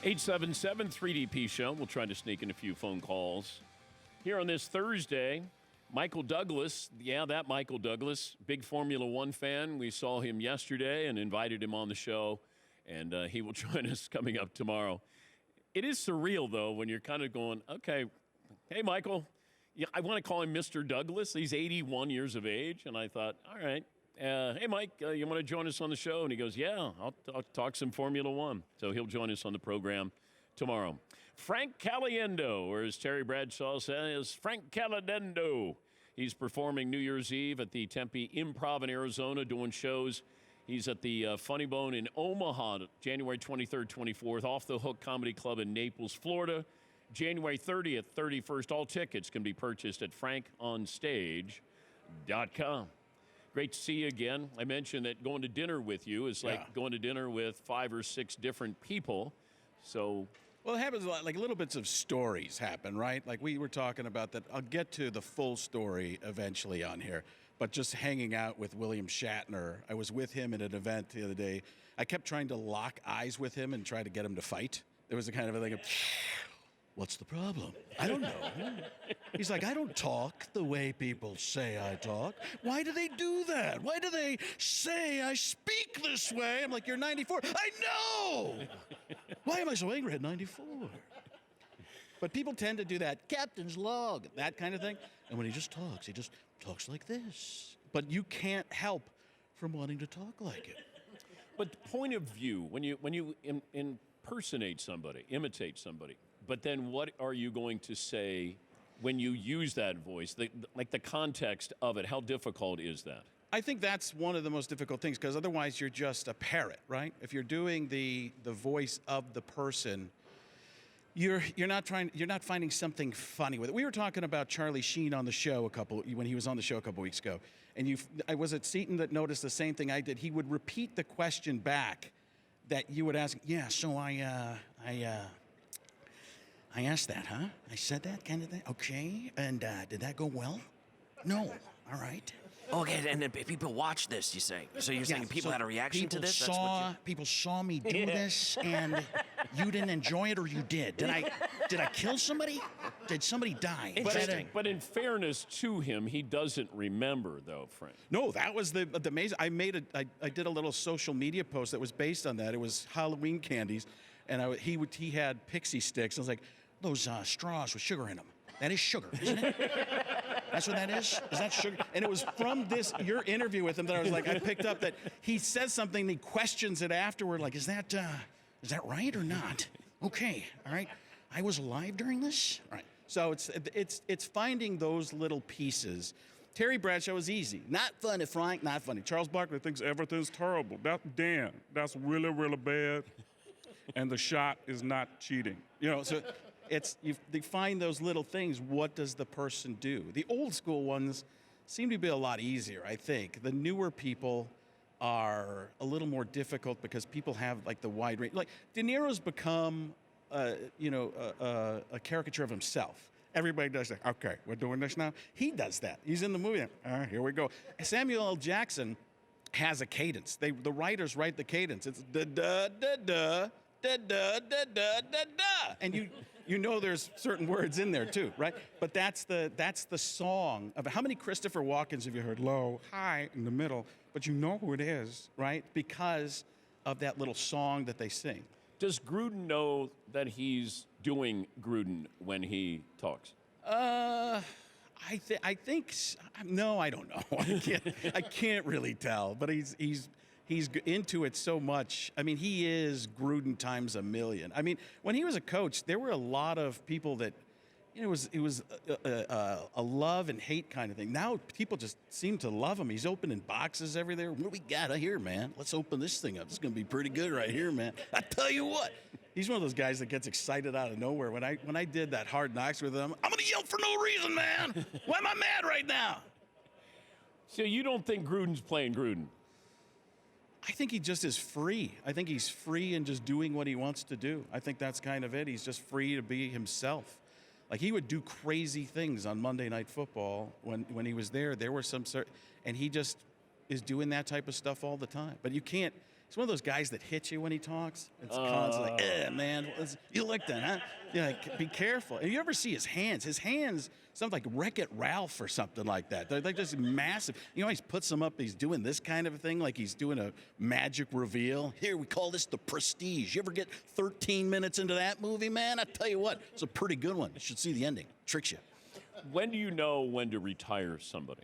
877-3DP Show. We'll try to sneak in a few phone calls. Here on this Thursday, Michael Douglas. Yeah, that Michael Douglas, big Formula One fan. We saw him yesterday and invited him on the show, and he will join us coming up tomorrow. It is surreal, though, when you're kind of going, okay, hey, Michael. Yeah, I want to call him Mr. Douglas. He's 81 years of age, and I thought, all right. Hey, Mike, you want to join us on the show? And he goes, yeah, I'll talk some Formula One. So he'll join us on the program tomorrow. Frank Caliendo, or as Terry Bradshaw says, Frank Caliendo. He's performing New Year's Eve at the Tempe Improv in Arizona, doing shows. He's at the Funny Bone in Omaha, January 23rd, 24th, Off the Hook Comedy Club in Naples, Florida, January 30th, 31st. All tickets can be purchased at frankonstage.com. Great to see you again. I mentioned that going to dinner with you is like going to dinner with 5 or 6 different people. So, well, it happens a lot. Like little bits of stories happen, right? Like we were talking about that. I'll get to the full story eventually on here. But just hanging out with William Shatner, I was with him at an event the other day. I kept trying to lock eyes with him and try to get him to fight. There was a kind of a thing of, what's the problem? I don't know. He's like, I don't talk the way people say I talk. Why do they do that? Why do they say I speak this way? I'm like, you're 94. I know! Why am I so angry at 94? But people tend to do that captain's log, that kind of thing. And when he just talks like this. But you can't help from wanting to talk like it. But point of view, when you impersonate somebody, imitate somebody, but then what are you going to say when you use that voice? Like the context of it, how difficult is that? I think that's one of the most difficult things, because otherwise you're just a parrot, right? If you're doing the voice of the person, you're not finding something funny with it. We were talking about Charlie Sheen on the show when he was on the show a couple weeks ago, and I was at Seton that noticed the same thing I did. He would repeat the question back that you would ask. Yeah, so I asked that, huh? I said that kind of thing? Okay. And did that go well? No. All right. Okay, and then people watch this, you say. So you're saying people had a reaction to this? People saw me do this, and you didn't enjoy it, or you did? Did I kill somebody? Did somebody die? Interesting. But in fairness to him, he doesn't remember, though, Frank. No, that was the amazing. I did a little social media post that was based on that. It was Halloween candies, and he had pixie sticks. I was like, those straws with sugar in them. That is sugar, isn't it? That's what that is? Is that sugar? And it was from your interview with him that I was like, I picked up that he says something and he questions it afterward, like, is that right or not? Okay, all right. I was alive during this? All right. So it's finding those little pieces. Terry Bradshaw was easy. Not funny, Frank, not funny. Charles Barkley thinks everything's terrible. That's really, really bad. And the shot is not cheating. So you find those little things. What does the person do? The old school ones seem to be a lot easier, I think. The newer people are a little more difficult because people have like the wide range. Like De Niro's become, a caricature of himself. Everybody does that. Okay, we're doing this now. He does that. He's in the movie. Here we go. Samuel L. Jackson has a cadence. The writers write the cadence. It's da da da da da da da da da da, and you know there's certain words in there too, right? But that's the song of how many Christopher Walkens have you heard? Low, high, in the middle, but you know who it is, right? Because of that little song that they sing. Does Gruden know that he's doing Gruden when he talks? I think no, I don't know. I can't really tell, but he's into it so much. I mean, he is Gruden times a million. I mean, when he was a coach, there were a lot of people that, it was a love and hate kind of thing. Now people just seem to love him. He's opening boxes everywhere. What do we got here, man? Let's open this thing up. It's going to be pretty good right here, man. I tell you what. He's one of those guys that gets excited out of nowhere. When I did that Hard Knocks with him, I'm going to yell for no reason, man. Why am I mad right now? So you don't think Gruden's playing Gruden? I think he just is free. I think he's free and just doing what he wants to do. I think that's kind of it. He's just free to be himself. Like he would do crazy things on Monday Night Football when he was there. There were and he just is doing that type of stuff all the time. But you can't He's one of those guys that hits you when he talks. It's constantly like, man, you like that, huh? Yeah, like, be careful. And you ever see his hands? His hands sound like Wreck-It Ralph or something like that. They're like just massive. You know, he puts them up. He's doing this kind of a thing, like he's doing a magic reveal. Here, we call this the Prestige. You ever get 13 minutes into that movie, man? I tell you what, it's a pretty good one. You should see the ending. Tricks you. When do you know when to retire somebody?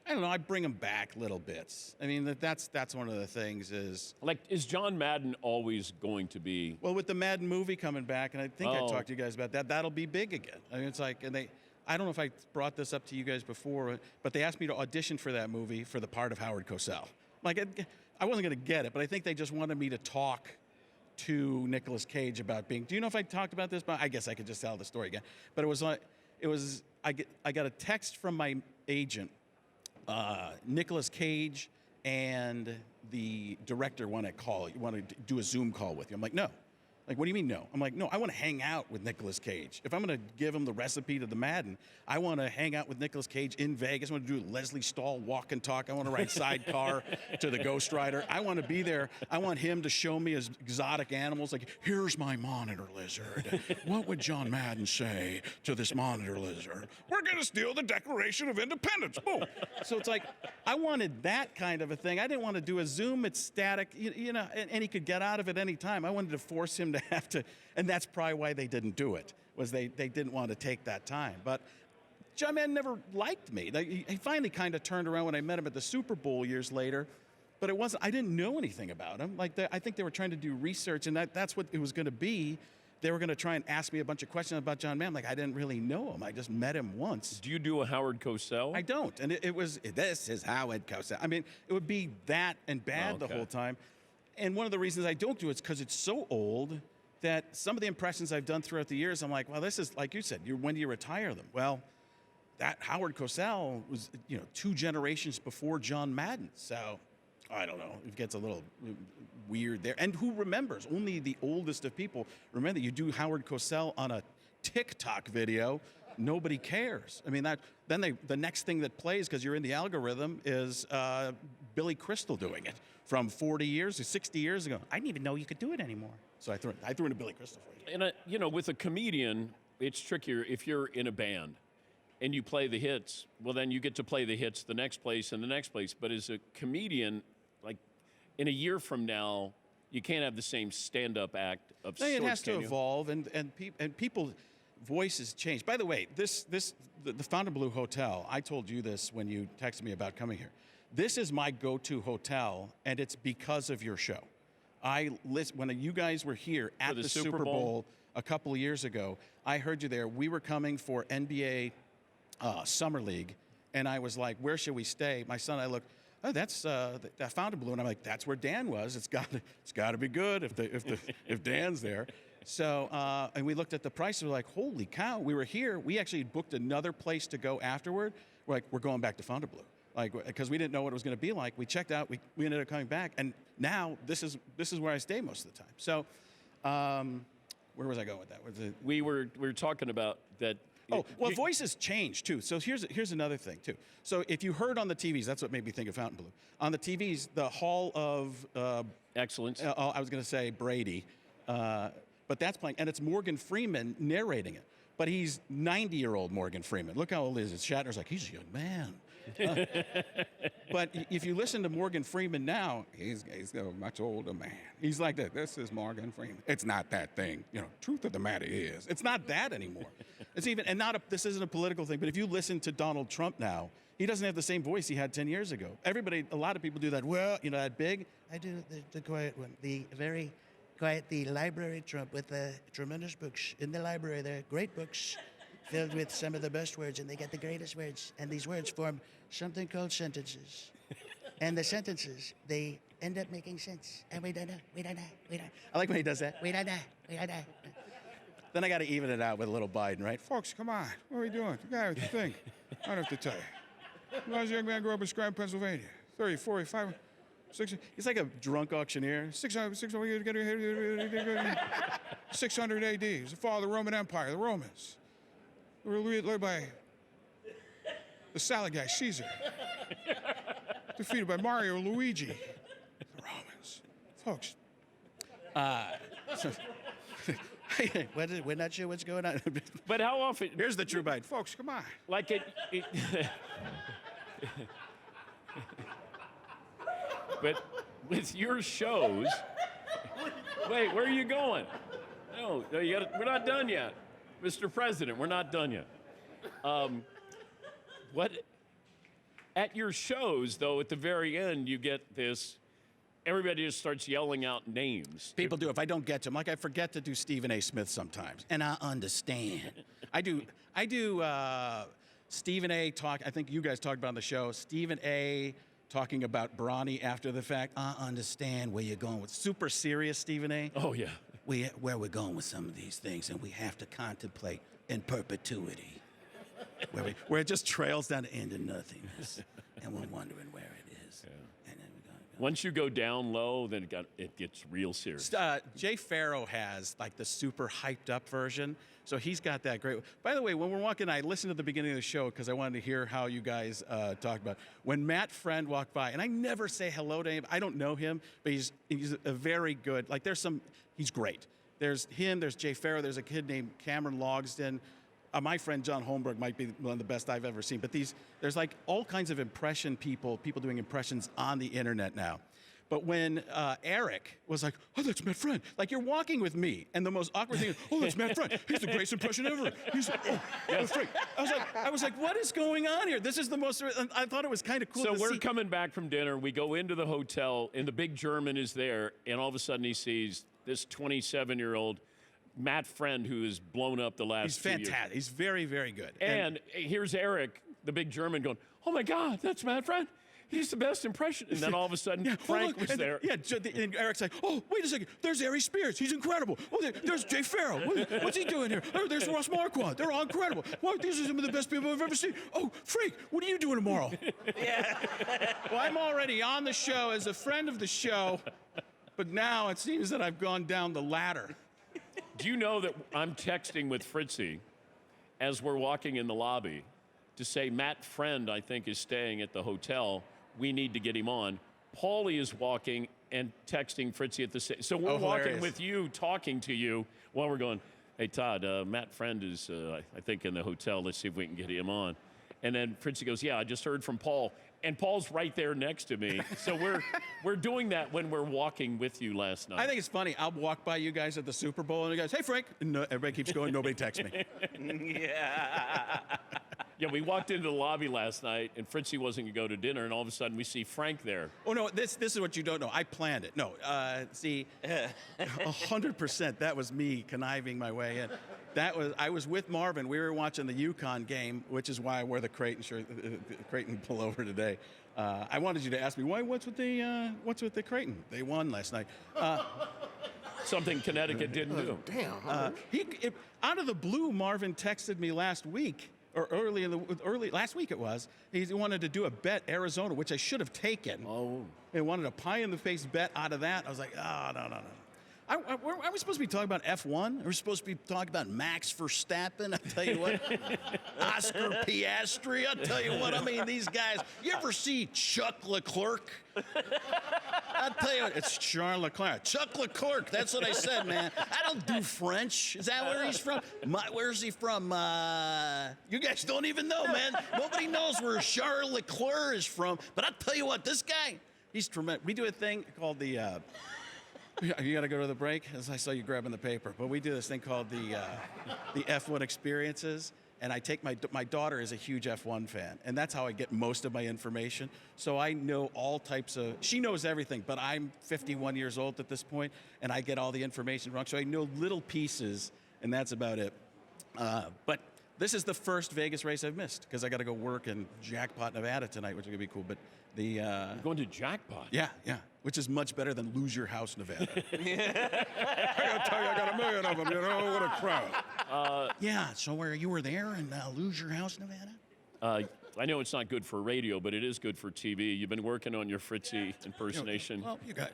I don't know. I bring them back little bits. I mean, that's one of the things is. Like, is John Madden always going to be? Well, with the Madden movie coming back, and I think I talked to you guys about that, that'll be big again. I mean, it's like, and I don't know if I brought this up to you guys before, but they asked me to audition for that movie for the part of Howard Cosell. Like, I wasn't going to get it, but I think they just wanted me to talk to Nicolas Cage about being. Do you know if I talked about this? But I guess I could just tell the story again. But I got a text from my agent. Nicolas Cage and the director want to do a Zoom call with you. I'm like, no. Like, what do you mean no? I'm like, no, I want to hang out with Nicolas Cage. If I'm going to give him the recipe to the Madden, I want to hang out with Nicolas Cage in Vegas. I want to do Leslie Stahl walk and talk. I want to ride sidecar to the Ghost Rider. I want to be there. I want him to show me his exotic animals. Like, here's my monitor lizard. What would John Madden say to this monitor lizard? We're going to steal the Declaration of Independence. Boom. So it's like, I wanted that kind of a thing. I didn't want to do a Zoom. It's static, you know, and he could get out of it any time. I wanted to force him to have to, and that's probably why they didn't do it, was they didn't want to take that time. But John Madden never liked me. He finally kind of turned around when I met him at the Super Bowl years later, but I didn't know anything about him. Like, I think they were trying to do research, and that's what it was going to be. They were going to try and ask me a bunch of questions about John Madden. Like, I didn't really know him. I just met him once. Do you do a Howard Cosell? I don't. And this is Howard Cosell. I mean, it would be that and bad the whole time. And one of the reasons I don't do it is because it's so old that some of the impressions I've done throughout the years, I'm like, well, this is, like you said, when do you retire them? Well, that Howard Cosell was, 2 generations before John Madden. So, I don't know. It gets a little weird there. And who remembers? Only the oldest of people remember that you do Howard Cosell on a TikTok video. Nobody cares. I mean, the next thing that plays, because you're in the algorithm, is Billy Crystal doing it from 40 years or 60 years ago. I didn't even know you could do it anymore. So I threw in a Billy Crystal for you. And, with a comedian, it's trickier if you're in a band and you play the hits. Well, then you get to play the hits the next place and the next place. But as a comedian, like, in a year from now, you can't have the same stand-up act of sorts. It has to evolve, and people voices change. By the way, the Fontainebleau Hotel, I told you this when you texted me about coming here. This is my go-to hotel, and it's because of your show. When you guys were here at the Super Bowl a couple of years ago, I heard you there. We were coming for NBA Summer League, and I was like, where should we stay? My son and I looked, oh, that's that Fontainebleau, and I'm like, that's where Dan was. It's got to be good if Dan's there. So, and we looked at the price, and we're like, holy cow, we were here. We actually booked another place to go afterward. We're like, we're going back to Fontainebleau. Like, because we didn't know what it was going to be like. We checked out, we ended up coming back, and now this is where I stay most of the time. So, where was I going with that? We were talking about that. Oh, well, voices change, too. So here's another thing, too. So if you heard on the TVs, that's what made me think of Fontainebleau. On the TVs, the Hall of... Excellence. I was going to say Brady, but that's playing. And it's Morgan Freeman narrating it. But he's 90-year-old Morgan Freeman. Look how old he is. Shatner's like, he's a young man. But if you listen to Morgan Freeman now, he's a much older man. He's like that. This is Morgan Freeman. It's not that thing. Truth of the matter is, it's not that anymore. It's even, and this isn't a political thing, but if you listen to Donald Trump now, he doesn't have the same voice he had 10 years ago. A lot of people do that. Well, that big. I do the quiet one, the very quiet, the library Trump with the tremendous books in the library. They're great books filled with some of the best words, and they get the greatest words. And these words form something called sentences. And the sentences, they end up making sense. And we don't know. I like when he does that. We don't know. Then I got to even it out with a little Biden, right? Folks, come on. What are we doing? The guy with the thing. I don't have to tell you. When I was a young man, grew up in Scranton, Pennsylvania. 30, 40, 5, 6. He's like a drunk auctioneer. 600 AD. It was the fall of the Roman Empire, the Romans. They were led by the salad guy, Caesar. defeated by Mario and Luigi. The Romans. Folks, We're not sure what's going on. But how often? Here's the true bite. folks, come on. Like but with your shows, wait, where are you going? No, we're not done yet, Mr. President. We're not done yet. What? At your shows, though, at the very end, you get this. Everybody just starts yelling out names. People do. If I don't get to them, like I forget to do Stephen A. Smith sometimes, and I understand. I do Stephen A. talk. I think you guys talked about on the show. Stephen A. talking about Brawny after the fact. I understand where you're going with super serious Stephen A. Oh yeah. Where we're going with some of these things, and we have to contemplate in perpetuity. Where it just trails down to end in nothingness, and we're wondering where it is. Yeah. And then we go. Once you go down low, then it gets real serious. Jay Farrow has like the super hyped up version, so he's got that great. By the way, when we're walking, I listened to the beginning of the show because I wanted to hear how you guys talked about when Matt Friend walked by, and I never say hello to him. I don't know him, but he's a very good. Like he's great. There's him. There's Jay Farrow. There's a kid named Cameron Logsdon. My friend John Holmberg might be one of the best I've ever seen. But there's like all kinds of people doing impressions on the internet now. But when Eric was like, oh, that's Matt Friend. Like, you're walking with me, and the most awkward thing is, oh, that's Matt Friend. He's the greatest impression ever. He's, that's great. I was like, what is going on here? This is the most, I thought it was kind of cool So to we're see. coming back from dinner. We go into the hotel, and the big German is there, and all of a sudden he sees this 27-year-old Matt Friend, who has blown up the last He's few years. fantastic. He's very, very good. And here's Eric, the big German, going, oh, my God, that's Matt Friend. He's the best impression. And then all of a sudden, Frank was there. Yeah, and Eric's like, oh, wait a second. There's Ari Spears. He's incredible. Oh, there's Jay Farrow. What's he doing here? Oh, there's Ross Marquand. They're all incredible. Well, these are some of the best people I've ever seen. Oh, Frank, what are you doing tomorrow? Yeah. Well, I'm already on the show as a friend of the show, but now it seems that I've gone down the ladder. Do you know that I'm texting with Fritzy as we're walking in the lobby to say Matt Friend, I think, is staying at the hotel. We need to get him on. Paulie is walking and texting Fritzy at the same. So we're walking with you, talking to you while we're going, hey, Todd, Matt Friend is, I think, in the hotel. Let's see if we can get him on. And then Fritzy goes, yeah, I just heard from Paul. And Paul's right there next to me. So we're doing that when we're walking with you last night. I think it's funny. I'll walk by you guys at the Super Bowl, and you guys, hey, Frank. And everybody keeps going. Nobody texts me. Yeah, we walked into the lobby last night, and Fritzy wasn't going to go to dinner, and all of a sudden we see Frank there. Oh, no, this is what you don't know. I planned it. No, see, 100%, that was me conniving my way in. I was with Marvin. We were watching the UConn game, which is why I wore the Creighton shirt, Creighton pullover today. I wanted you to ask me, what's with the Creighton? They won last night. Something Connecticut didn't do. Damn. Out of the blue, Marvin texted me last week, or last week it was. He wanted to do a bet Arizona, which I should have taken. Oh. And wanted a pie-in-the-face bet out of that. I was like, oh, no. Are we supposed to be talking about F1? Are we supposed to be talking about Max Verstappen? I tell you what. Oscar Piastri. I tell you what. I mean, these guys. You ever see Chuck Leclerc? I tell you what. It's Charles Leclerc. Chuck Leclerc. That's what I said, man. I don't do French. Is that where he's from? Where's he from? You guys don't even know, man. Nobody knows where Charles Leclerc is from. But I tell you what, this guy, he's tremendous. We do a thing called the... You got to go to the break, as I saw you grabbing the paper. But we do this thing called the F1 experiences, and I take my daughter is a huge F1 fan, and that's how I get most of my information. So I know all types of. She knows everything, but I'm 51 years old at this point, and I get all the information wrong. So I know little pieces, and that's about it. But this is the first Vegas race I've missed because I got to go work in Jackpot, Nevada tonight, which is gonna be cool. But You're going to Jackpot. Yeah. Which is much better than Lose Your House, Nevada. I gotta tell you, I got a million of them, you know, what a crowd. Yeah, so you were there in Lose Your House, Nevada? I know it's not good for radio, but it is good for TV. You've been working on your Fritzy impersonation. Well, you got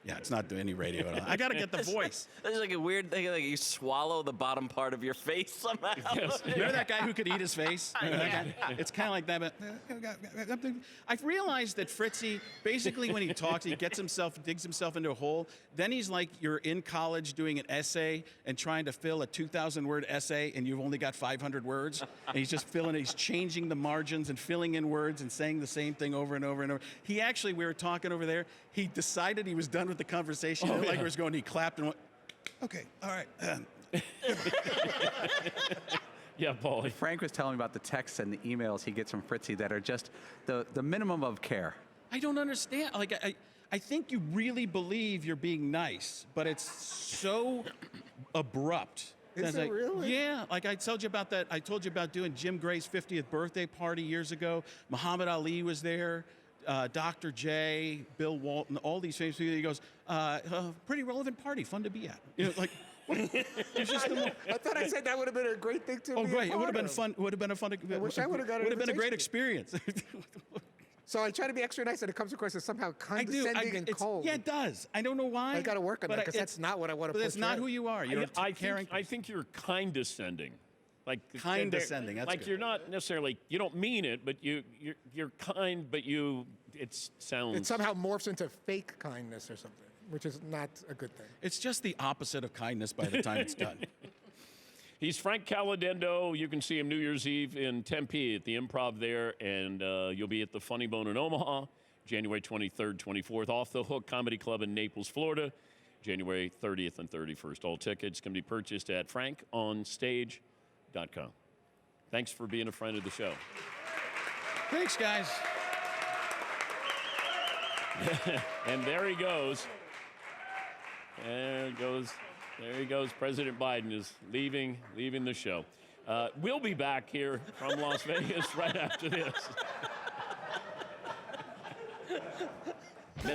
Yeah, it's not doing any radio at all. I got to get the voice. There's like a weird thing, like you swallow the bottom part of your face somehow. Yes. Remember that guy who could eat his face? Remember that guy? It's kind of like that. But I've realized that Fritzy, basically when he talks, he digs himself into a hole. Then he's like you're in college doing an essay and trying to fill a 2,000-word essay, and you've only got 500 words. And he's just he's changing the margins and filling in words and saying the same thing over and over and over. He actually, we were talking over there, he decided he was done with the conversation. And like he was going, he clapped and went, okay, all right. Yeah, Paulie. Frank was telling me about the texts and the emails he gets from Fritzy that are just the minimum of care. I don't understand. Like, I think you really believe you're being nice, but it's so abrupt. Is it really? Yeah, like I told you about that. I told you about doing Jim Gray's 50th birthday party years ago. Muhammad Ali was there. Dr. J, Bill Walton, all these famous people. He goes, pretty relevant party, fun to be at. You know, like, it's just I thought I said that would have been a great thing to oh, be great. a It would have part been of. fun. Would have been a fun. I wish I would have got an Would have been a great invitation. experience. So I try to be extra nice, and it comes across as somehow I do. condescending and cold. Yeah, it does. I don't know why. I got to work on that but because that's not what I want to But portray. that's not who you are. You're caring. I think you're condescending. Like Condescending, that's like good. you're not necessarily, you don't mean it, but you're kind, but it sounds. It somehow morphs into fake kindness or something, which is not a good thing. It's just the opposite of kindness by the time it's done. He's Frank Caliendo. You can see him New Year's Eve in Tempe at the Improv there, and you'll be at the Funny Bone in Omaha, January 23rd, 24th, Off the Hook Comedy Club in Naples, Florida, January 30th and 31st. All tickets can be purchased at frankonstage.com. Thanks for being a friend of the show. Thanks, guys. And there he goes. There he goes. President Biden is leaving the show. We'll be back here from Las Vegas right after this.